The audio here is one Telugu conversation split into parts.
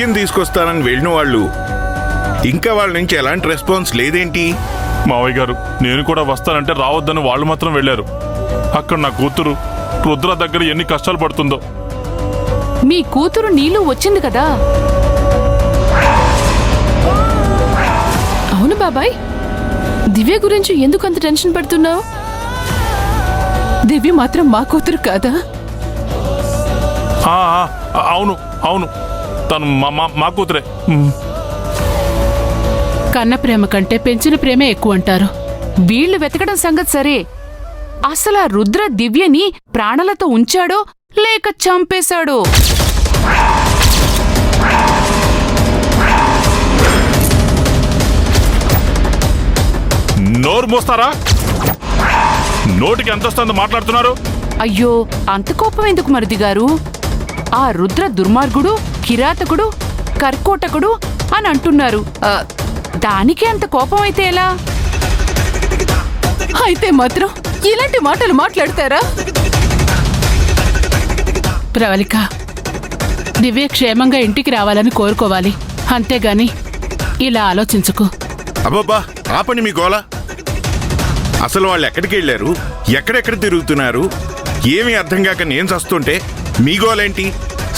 దివ్యని తీసుకొస్తానని వెళ్ళిన వాళ్ళు ఇంకా వాళ్ళ నుంచి ఎలాంటి రెస్పాన్స్ లేదేంటి? మావయ్య గారు, నేను కూడా వస్తానంటే రావద్దని వాళ్ళు మాత్రం వెళ్ళారు. అక్కడ నా కూతురు రుద్ర దగ్గర ఎన్ని కష్టాలు పడుతుందో. మీ కూతురు నీళ్ళు వచ్చింది కదా. అవును బాబాయ్, దివ్య గురించి ఎందుకు అంత టెన్షన్ పడుతున్నావు? దివ్య మాత్రం మా కూతురు కాదా? అవును అవును, తను మా కూతురే. కన్న ప్రేమ కంటే పెంచిన ప్రేమే ఎక్కువ అంటారు. వీళ్లు వెతకడం సంగతి సరే, అసలు ఆ రుద్ర దివ్యని ప్రాణాలతో ఉంచాడో లేక చంపేశాడో? నోరు మోస్తారా? నోటికి ఎంత వస్తుందో మాట్లాడుతున్నారు. అయ్యో, అంత కోపం ఎందుకు మరిది గారు? ఆ రుద్ర దుర్మార్గుడు, కిరాతకుడు, కర్కోటకుడు అని అంటున్నారు. దానికి అంత కోపం అయితే ఎలా? అయితే మాత్రం ఇలాంటి మాటలు మాట్లాడతారా? ప్రవళిక, దివ్య క్షేమంగా ఇంటికి రావాలని కోరుకోవాలి, అంతేగాని ఇలా ఆలోచించుకు. అబ్బబ్బా, ఆపండి మీ గోల. అసలు వాళ్ళు ఎక్కడికి వెళ్ళారు, ఎక్కడెక్కడ తిరుగుతున్నారు, ఏమీ అర్థం కాక నేను చస్తుంటే మీ గోలేంటి?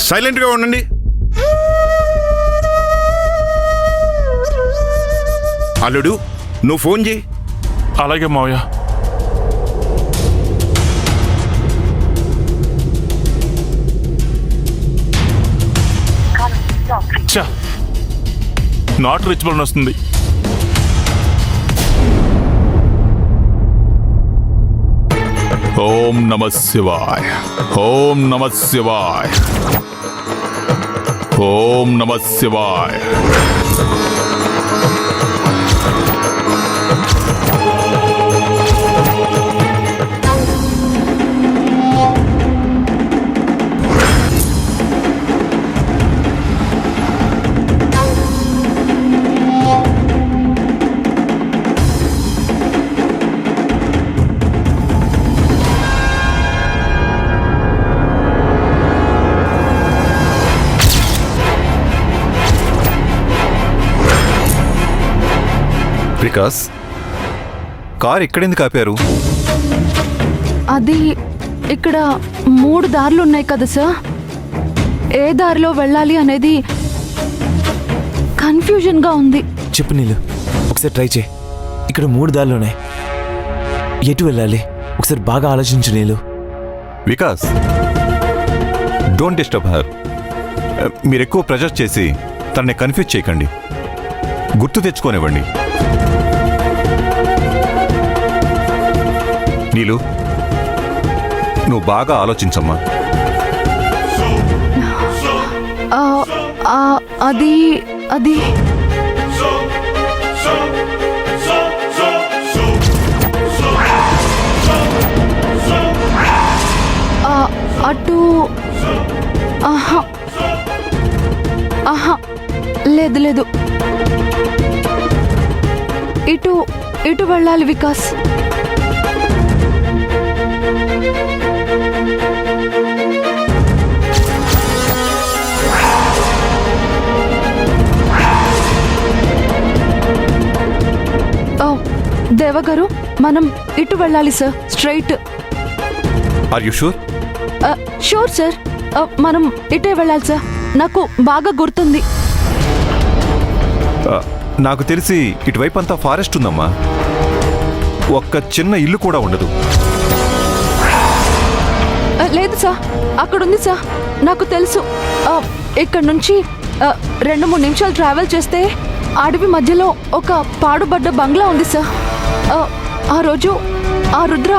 సైలెంట్గా ఉండండి. అల్లుడు, నువ్వు ఫోన్ చేయి. అలాగే మావయ్య. నాట్ రీచబుల్ అని వస్తుంది. ఓం నమ శివాయ, ఓం నమ శివాయ, ఓం నమ శివాయ. వికాస్, కార్ ఎక్కడెందుకు ఆపారు? అది ఇక్కడ 3 దారులు ఉన్నాయి కదా సార్. ఏ దారిలో వెళ్ళాలి అనేది కన్ఫ్యూజన్గా ఉంది. చెప్పు నీళ్ళు, ఒకసారి ట్రై చేయి. ఇక్కడ 3 దారులు ఉన్నాయి, ఎటు వెళ్ళాలి ఒకసారి బాగా ఆలోచించు నీళ్ళు. Vikas, don't disturb her. మీరు ఎక్కువ ప్రెజర్ చేసి తనని కన్ఫ్యూజ్ చేయకండి, గుర్తు తెచ్చుకోనివ్వండి. నీలు, నువ్వు బాగా ఆలోచించమ్మా. అది అది అటు లేదు లేదు, ఇటు ఇటు వెళ్ళాలి వికాస్. దేవగారు, మనం ఇటు వెళ్ళాలి sir, straight. Are you sure? Sure sir, మనం ఇటే వెళ్ళాలి సార్, నాకు బాగా గుర్తుంది. నాకు తెలిసి ఇటువైపు అంతా ఫారెస్ట్ ఉందమ్మా, ఒక్క చిన్న ఇల్లు కూడా ఉండదు. లేదు సార్, అక్కడుంది సార్, నాకు తెలుసు. ఇక్కడ నుంచి 2-3 నిమిషాలు ట్రావెల్ చేస్తే అడవి మధ్యలో ఒక పాడుబడ్డ బంగ్లా ఉంది సార్. ఆ రోజు ఆ రుద్ర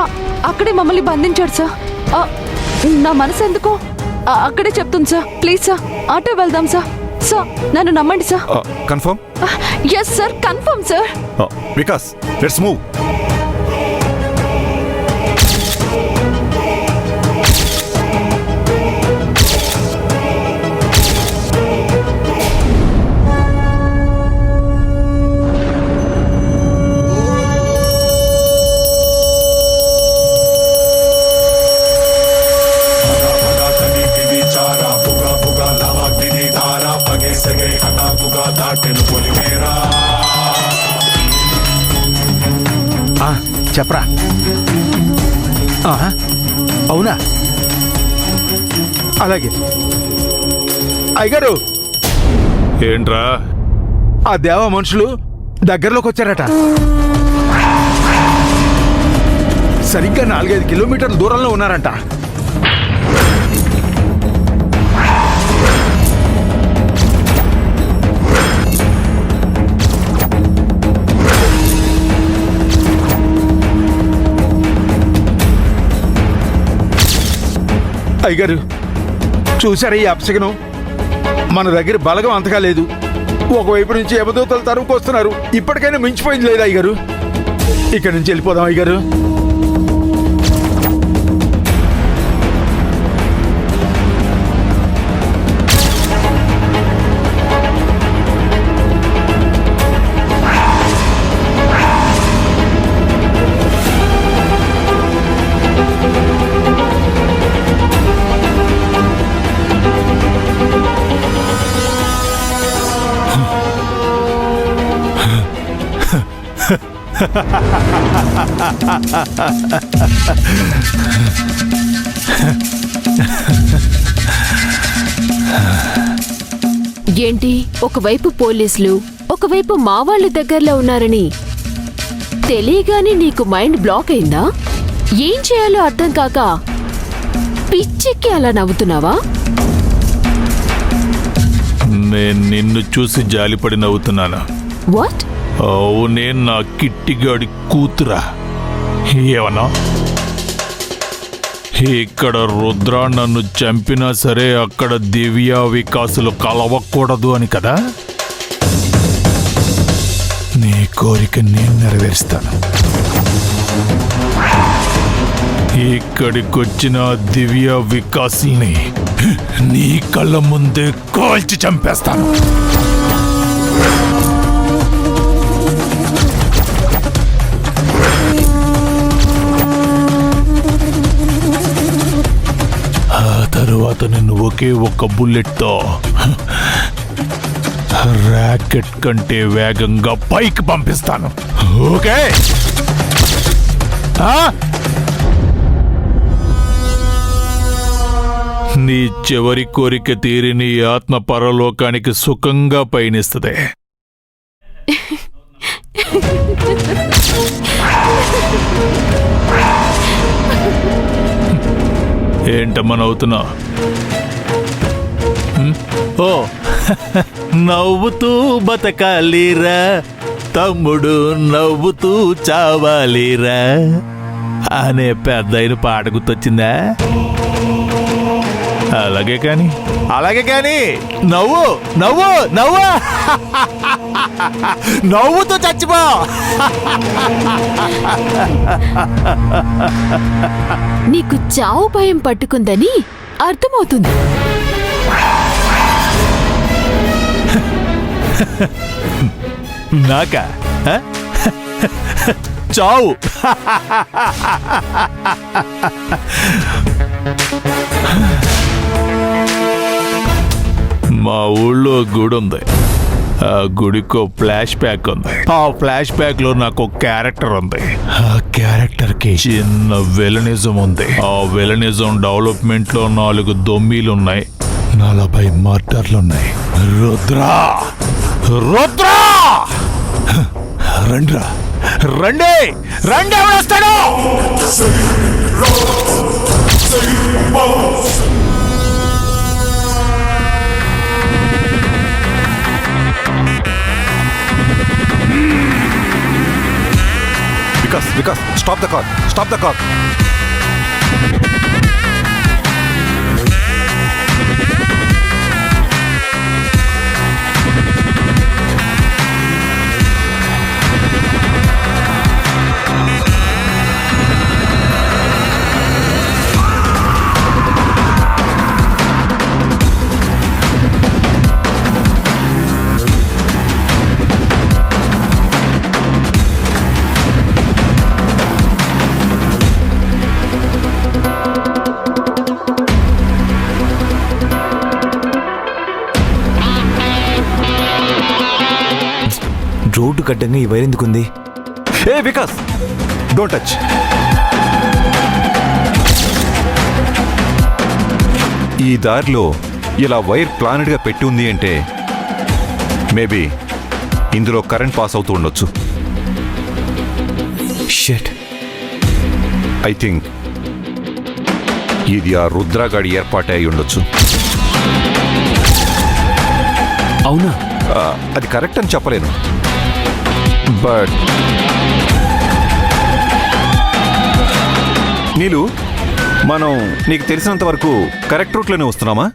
అక్కడే మమ్మల్ని బంధించాడు సార్. నా మనసు ఎందుకో అక్కడే చెప్తుంది సార్. ప్లీజ్ సార్, ఆటో వెళ్దాం సార్. సార్, నన్ను నమ్మండి sir. Confirm? Yes sir, confirm sir. Vikas, let's move. Sege చెప్పరా. ఆహా, అవునా? అలాగే. అయ్యగారు, ఏంట్రా? ఆ దేవ మనుషులు దగ్గరలోకి వచ్చారట. సరిగ్గా 4-5 కిలోమీటర్ల దూరంలో ఉన్నారంట. అయ్యగారు, చూసారా ఈ అపశకనం? మన దగ్గర బలగం అంతగా లేదు. ఒకవైపు నుంచి యమదూతలు తరుముకొస్తున్నారు. ఇప్పటికైనా మించిపోయింది లేదా అయ్యగారు? ఇక్కడి నుంచి వెళ్ళిపోదాం అయ్యగారు. ఏంటి, ఒకవైపు పోలీసులు, ఒకవైపు మా వాళ్ళ దగ్గరలో ఉన్నారని తెలియగానే నీకు మైండ్ బ్లాక్ అయిందా? ఏం చేయాలో అర్థం కాక పిచ్చెక్కి అలా నవ్వుతున్నావా? నేను నిన్ను చూసి జాలిపడి నవ్వుతున్నానా? వాట్? అవునే, నా కిట్టిగాడి కూతురా. ఏమన్నా? ఇక్కడ రుద్ర నన్ను చంపినా సరే అక్కడ దివ్య వికాసులు కలవకూడదు అని కదా? నీ కోరిక నేను నెరవేరుస్తాను. ఇక్కడికొచ్చిన దివ్య వికాసుల్ని నీ కళ్ళ ముందే కాల్చి చంపేస్తాను. తరువాత నేను ఒకే ఒక్క బుల్లెట్తో రాకెట్ కంటే వేగంగా పైకి పంపిస్తాను. ఓకే? నీ చివరి కోరిక తీరి నీ ఆత్మ పరలోకానికి సుఖంగా పయనిస్తుంది. ఏంటమ్మా నవ్వుతున్నా? ఓ, నవ్వుతూ బతకాలిరా తమ్ముడు, నవ్వుతూ చావాలిరా అనే పెద్ద పాట గుర్తొచ్చిందా? అలాగే కాని నవ్వు నవ్వు నవ్వు నవ్వుతూ చచ్చిపో. నీకు చావు భయం పట్టుకుందని అర్థమవుతుంది. నాకా చావు? మా ఊళ్ళో గుడి ఉంది. ఆ గుడికో ఫ్లాష్ బ్యాక్ ఉంది. ఆ ఫ్లాష్ బ్యాక్ లో నాకు క్యారెక్టర్ ఉంది. ఆ క్యారెక్టర్ కి చిన్న విలనిజం ఉంది. ఆ విలనిజం డెవలప్మెంట్ లో 4 దొమ్మీలున్నాయి, 40 మర్డర్లున్నాయి. రుద్రా, రుద్రా, రండ్రా, రండి రండి, ఎవడొస్తాడు? Vikas, stop the car. Stop the car. Road కట్టంగా ఈ వైర్ ఎందుకుంది? ఏ వికాస్, డోంట్ టచ్. ఈ దారిలో ఇలా వైర్ ప్లానెడ్గా పెట్టి ఉంది అంటే మేబీ ఇందులో కరెంట్ పాస్ అవుతూ ఉండొచ్చు. షిట్. ఐ థింక్ ఇది ఆ రుద్రగాడి ఏర్పాటే అయి ఉండొచ్చు. అవునా? అది కరెక్ట్ అని చెప్పలేను, బట్ నీలు, మనం నీకు తెలిసినంత వరకు కరెక్ట్ రూట్లోనే వస్తున్నామా?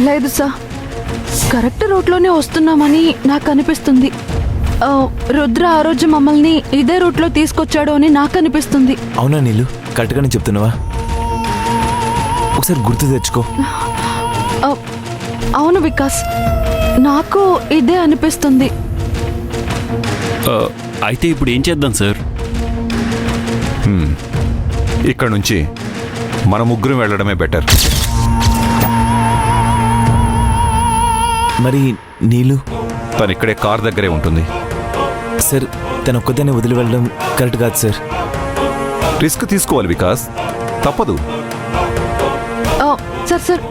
లేదు సార్, కరెక్ట్ రూట్లోనే వస్తున్నామని నాకు అనిపిస్తుంది. రుద్ర ఆ రోజు మమ్మల్ని ఇదే రూట్లో తీసుకొచ్చాడు అని నాకు అనిపిస్తుంది. అవునా నీళ్ళు, కరెక్ట్గానే చెప్తున్నావా? ఒకసారి గుర్తు తెచ్చుకో. అవును వికాస్, నాకు ఇదే అనిపిస్తుంది. అయితే ఇప్పుడు ఏం చేద్దాం సార్? ఇక్కడ నుంచి మన ముగ్గురం వెళ్ళడమే బెటర్. మరి నీళ్ళు? తను ఇక్కడే కార్ దగ్గరే ఉంటుంది. సార్, తను ఒక్కదాన్ని వదిలి వెళ్ళడం కరెక్ట్ కాదు సార్. రిస్క్ తీసుకోవాలి వికాస్, తప్పదు. సార్ సార్,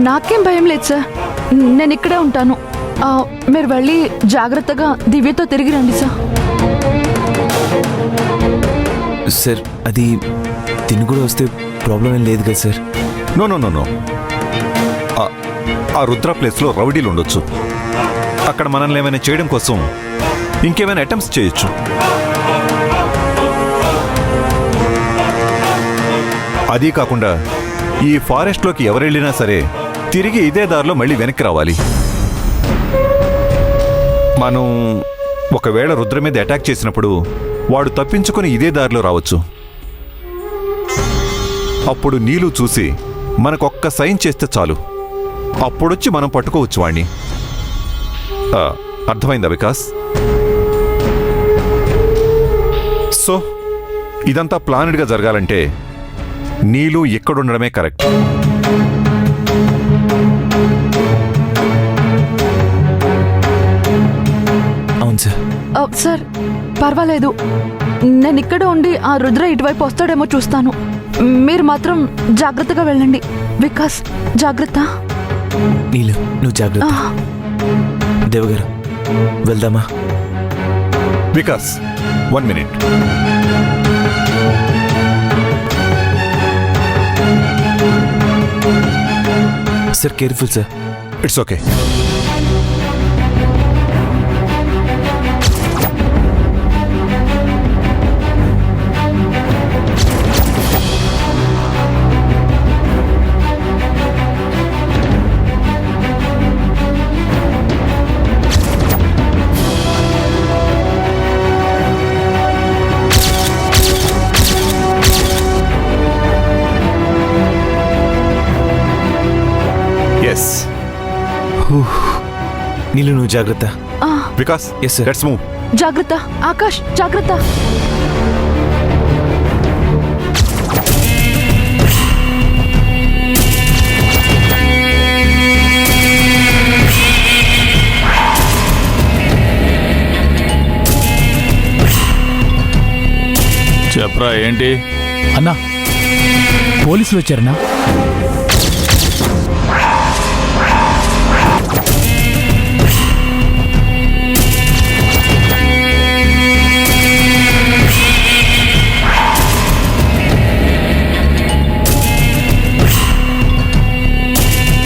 నాకేం భయం లేదు సార్, నేను ఇక్కడే ఉంటాను. మీరు వెళ్ళి జాగ్రత్తగా దివ్యతో తిరిగి రండి సార్. సార్, అది తిని కూడా వస్తే ప్రాబ్లం ఏం లేదు కదా sir? No no no no, ఆ రుద్ర ప్లేస్లో రౌడీలు ఉండొచ్చు. అక్కడ మనల్ని ఏమైనా చేయడం కోసం ఇంకేమైనా అటెంప్ట్స్ చేయొచ్చు. అదీ కాకుండా ఈ ఫారెస్ట్లోకి ఎవరెళ్ళినా సరే తిరిగి ఇదే దారిలో మళ్ళీ వెనక్కి రావాలి. మనం ఒకవేళ రుద్ర మీద అటాక్ చేసినప్పుడు వాడు తప్పించుకొని ఇదే దారిలో రావచ్చు. అప్పుడు నీలు చూసి మనకొక్క సైన్ చేస్తే చాలు, అప్పుడొచ్చి మనం పట్టుకోవచ్చు వాణ్ణి. అర్థమైందా వికాస్? సో ఇదంతా ప్లానెడ్గా జరగాలంటే నీలు ఎక్కడుండడమే కరెక్ట్. అవును సార్. సార్ పర్వాలేదు, నేను ఇక్కడ ఉండి ఆ రుద్ర ఇటువైపు వస్తాడేమో చూస్తాను. మీరు మాత్రం జాగ్రత్తగా వెళ్ళండి. వికాస్ జాగ్రత్త. నీళ్ళు, నువ్వు జాగ్రత్త. దేవగారు, వెళ్దామా? Vikas, 1 minute. Sir, careful sir. It's okay. Yes నీళ్ళు, నువ్వు జాగ్రత్త. Vikas, Yes, sir. Let's move. జాగ్రత్త. ఆకాష్ జాగ్రత్త. చెప్పరా ఏంటి? అన్నా, పోలీసులు వచ్చారన్నా.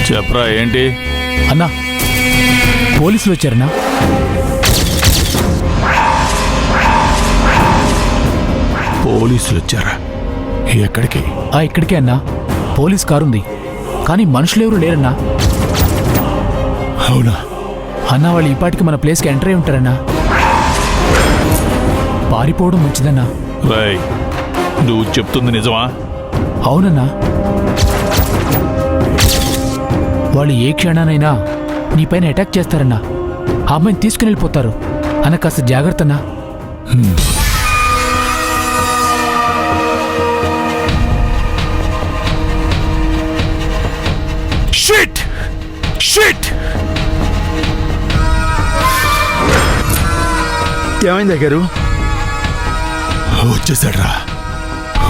చెప్పరా ఏంటి? అన్నా, పోలీసులు వచ్చారన్నా. పోలీసులు వచ్చారా? ఎక్కడికి? ఇక్కడికే అన్నా. పోలీస్ కారుంది, కానీ మనుషులెవరూ లేరన్నా. అవునా? అన్నా, వాళ్ళు ఈపాటికి మన ప్లేస్కి ఎంటర్ అయి ఉంటారన్నా. పారిపోవడం మంచిదన్నా. రై, నువ్వు చెప్తుంది నిజమా? అవునన్నా, వాళ్ళు ఏ క్షణానైనా నీపైన అటాక్ చేస్తారన్నా. ఆ అమ్మాయిని తీసుకుని వెళ్ళిపోతారు అన్న, కాస్త జాగ్రత్త అన్నా. షిట్! షిట్! ఏమైంది అయ్యగారు? వచ్చేసాడ్రా,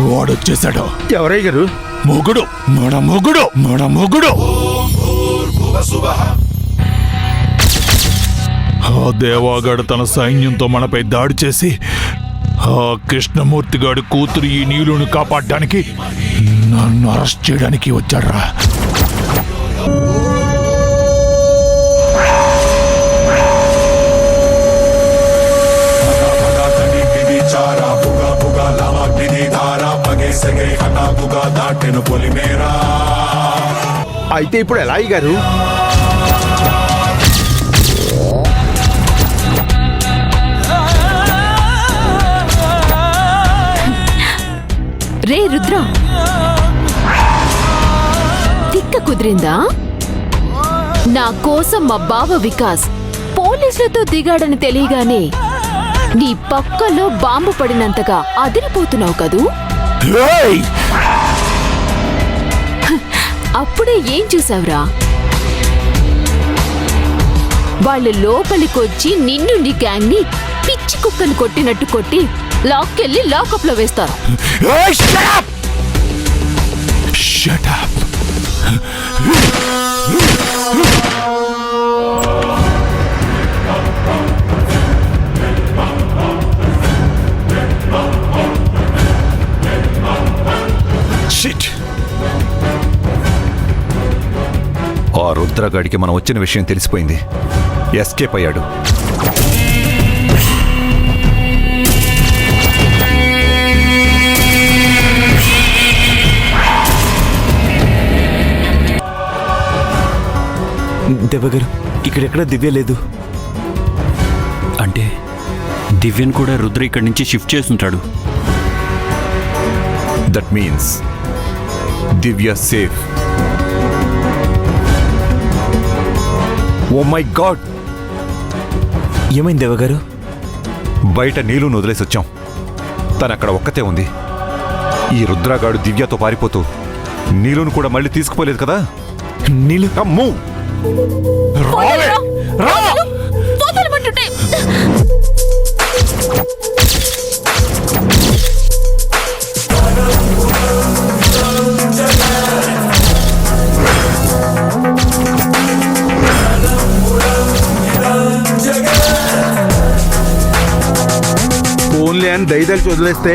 వాడొచ్చేసాడు. ఎవరయ్య గారు? మొగుడు, మన మొగుడు, మన మొగుడు. ఆ దేవాగాడు తన సైన్యంతో మనపై దాడి చేసి ఆ కృష్ణమూర్తి గాడి కూతురు ఈ నీలుని కాపాడడానికి నన్ను అరెస్ట్ చేయడానికి వచ్చాడ్రా. అయితే ఇప్పుడు ఎలా అయ్యగారు? రే రుద్ర, తిక్క కుదిరిందా? నా కోసం మా బావ వికాస్ పోలీసులతో దిగాడని తెలియగానే నీ పక్కలో బాంబు పడినంతగా అదిరిపోతున్నావు కదూ. అప్పుడే ఏం చూసావురా? వాళ్ళు లోపలికొచ్చి నిన్ను నీ గ్యాంగ్ ని పిచ్చి కుక్కను కొట్టినట్టు కొట్టి లాక్కెళ్ళి లాకప్ లో వేస్తారు. Shut up. Shit. ఆ రుద్రగాడికి మనం వచ్చిన విషయం తెలిసిపోయింది. ఎస్కేప్ అయ్యాడు. దేవగారు, ఇక్కడెక్కడ దివ్య లేదు. అంటే దివ్యన్ కూడా రుద్ర ఇక్కడి నుంచి షిఫ్ట్ చేస్తుంటాడు. That means Divya safe. Oh my god, ఏమైంది దేవగారు? బయట నీలును వదిలేసి వచ్చాం. తను అక్కడ ఒక్కతే ఉంది. ఈ రుద్రగాడు దివ్యతో పారిపోతూ నీలును కూడా మళ్ళీ తీసుకుపోలేదు కదా. నీళ్ళు అమ్మో! ఫోన్లే అని దయదలిచి వదిలేస్తే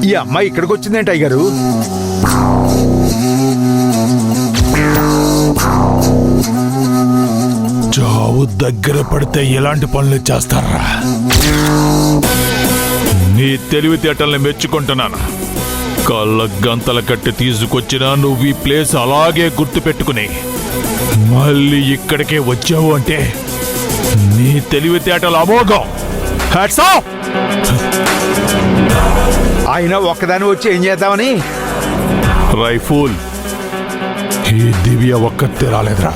ఈ అమ్మాయి ఇక్కడికి వచ్చిందేంటి అయ్యగారు? చావు దగ్గర పడితే ఎలాంటి పనులు చేస్తారా? నీ తెలివితేటల్ని మెచ్చుకుంటున్నాను. కళ్ళ గంతల కట్టి తీసుకొచ్చినా నువ్వు ఈ ప్లేస్ అలాగే గుర్తు పెట్టుకుని మళ్ళీ ఇక్కడికే వచ్చావు అంటే నీ తెలివితేటల అమోఘం. Hats off. ఆయన ఒక్కదాని వచ్చి ఏం చేద్దామని? రైఫూల్, ఈ దివ్య ఒక్కతే రాలేదురా.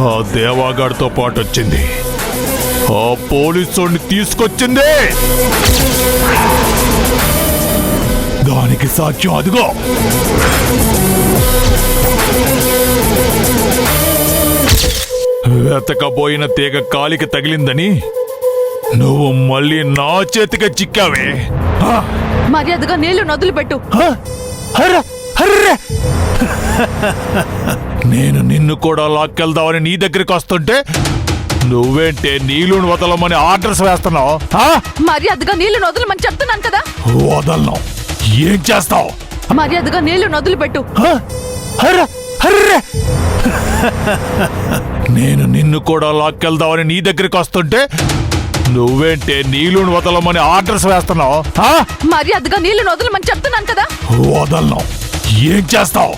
ఆ దేవాగాడితో పాటు వచ్చింది. ఆ పోలీసుని తీసుకొచ్చింది. దానికి సాక్ష్యం అదిగో. వెతకబోయిన తీగ కాలికి తగిలిందని నువ్వు మళ్ళీ నా చేతికి చిక్కావే. మర్యాదగా నీళ్లు నదులుపెట్టు. నేను నిన్ను కూడా లాక్కెళ్దామని నీ దగ్గరికి వస్తుంటే నువ్వేంటే నీళ్లను వదలమని ఆర్డర్స్ వేస్తున్నావు? మర్యాదగా నీళ్లు నదులమని చెప్తున్నాను కదా. వదలను. ఏం చేస్తావు? మర్యాదగా నీళ్లు నదులుపెట్టు. నేను నిన్ను కూడా లాక్కెళ్దామని నీ దగ్గరికి వస్తుంటే నువ్వేంటే నీళ్లను వదలమని ఆర్డర్స్ వేస్తున్నావు? మర్యాదగా నీళ్లు నదులమని చెప్తున్నాను కదా. వదలను. ఏం చేస్తావు?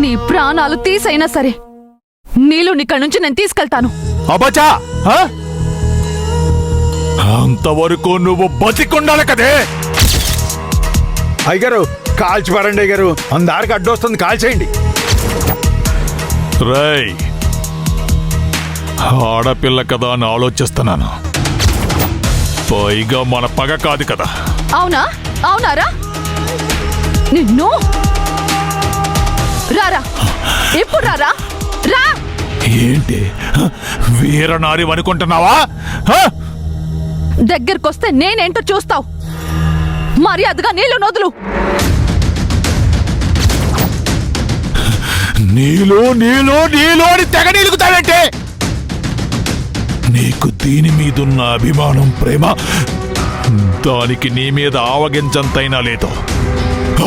నీ ప్రాణాలు తీసైనా సరే నీళ్ళు ఇక్కడి నుంచి నేను తీసుకెళ్తాను. అబచా, అంతవరకు నువ్వు బతికుండాలి కదే. అయ్యగారు కాల్చి పారండి అయ్యగారు. అందరికి అడ్డొస్తుంది, కాల్చేయండి. రేయ్, ఆడపిల్ల కదా అని ఆలోచిస్తున్నాను. పైగా మన పగ కాదు కదా. అవునా? అవునారా? నిన్ను రారా, ఎప్పుడు రారా? రా. ఏంటి వీరనారి అనుకుంటున్నావా? దగ్గరకొస్తే నేనేంటో చూస్తావు. మర్యాదగా నీళ్లు నొదులు. నీలో నీలో నీలో అని తెగ నిలుగుతావేంటే? నీకు దీని మీదున్న అభిమానం, ప్రేమ దానికి నీ మీద ఆవగించంతైనా లేదు.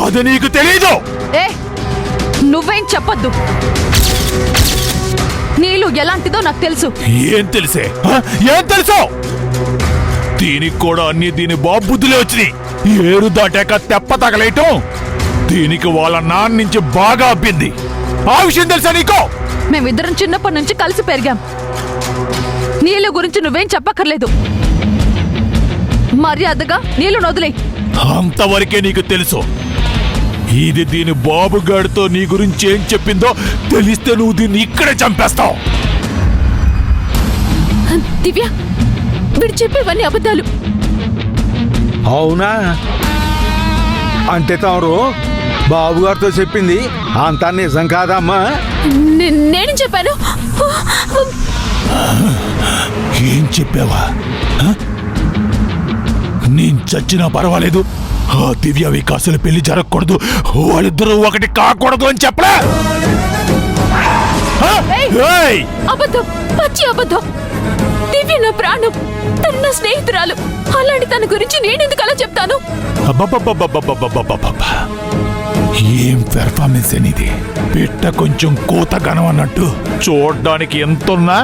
అది నీకు తెలీదు. ఏ నువ్వేం చెప్పొద్దు. నీళ్ళు ఎలాంటిదో నాకు తెలుసు. ఏం తెలిసే? ఏం తెలుసు? దీనికి కూడా అన్ని దీని బాబు బుద్ధులే వచ్చినాయి. ఏరు దాటాక తెప్ప తగలేయటం దీనికి వాళ్ళ నాన్న నుంచి బాగా అబ్బింది. ఆ విషయం తెలుసా నీకో? మేమిద్దరం చిన్నప్పటి నుంచి కలిసి పెరిగాం. నీళ్ళ గురించి నువ్వేం చెప్పక్కర్లేదు. మర్యాదగా నీళ్లు నొదిలే. అంతవరకే నీకు తెలుసు. ఇది దీని బాబుగాడితో నీ గురించి ఏం చెప్పిందో తెలిస్తే నువ్వు దీన్ని ఇక్కడే చంపేస్తావు. దివ్య, వీడు చెప్పేవన్నీ అబద్ధాలు. అవునా? అంటే తమరు బాబుగారితో చెప్పింది అంతా నిజం కాదమ్మా? నేను చెప్పాను. ఏం చెప్పావా? నేను చచ్చినా పర్వాలేదు, ఆ దివ్య వికాసుల పెళ్లి జరగకూడదు, వాళ్ళిద్దరూ ఒకటి కాకూడదు అని చెప్పలే? అబద్ధం, పచ్చి అబద్ధం. దివ్య నా ప్రాణం, తను నా స్నేహితురాలు. అలాంటి తన గురించి నేనెందుకు అలా చెప్తాను? ఏం పెర్ఫార్మెన్స్ అనేది! పిట్ట కొంచెం కూత గనం అన్నట్టు చూడ్డానికి ఎంతున్నా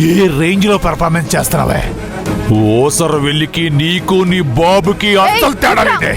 ఏ రేంజ్ లో పెర్ఫార్మెన్స్ చేస్తున్నావే? ఓసర వెళ్ళికి నీకు నీ బాబుకి అస్సలు తేడా లేదే.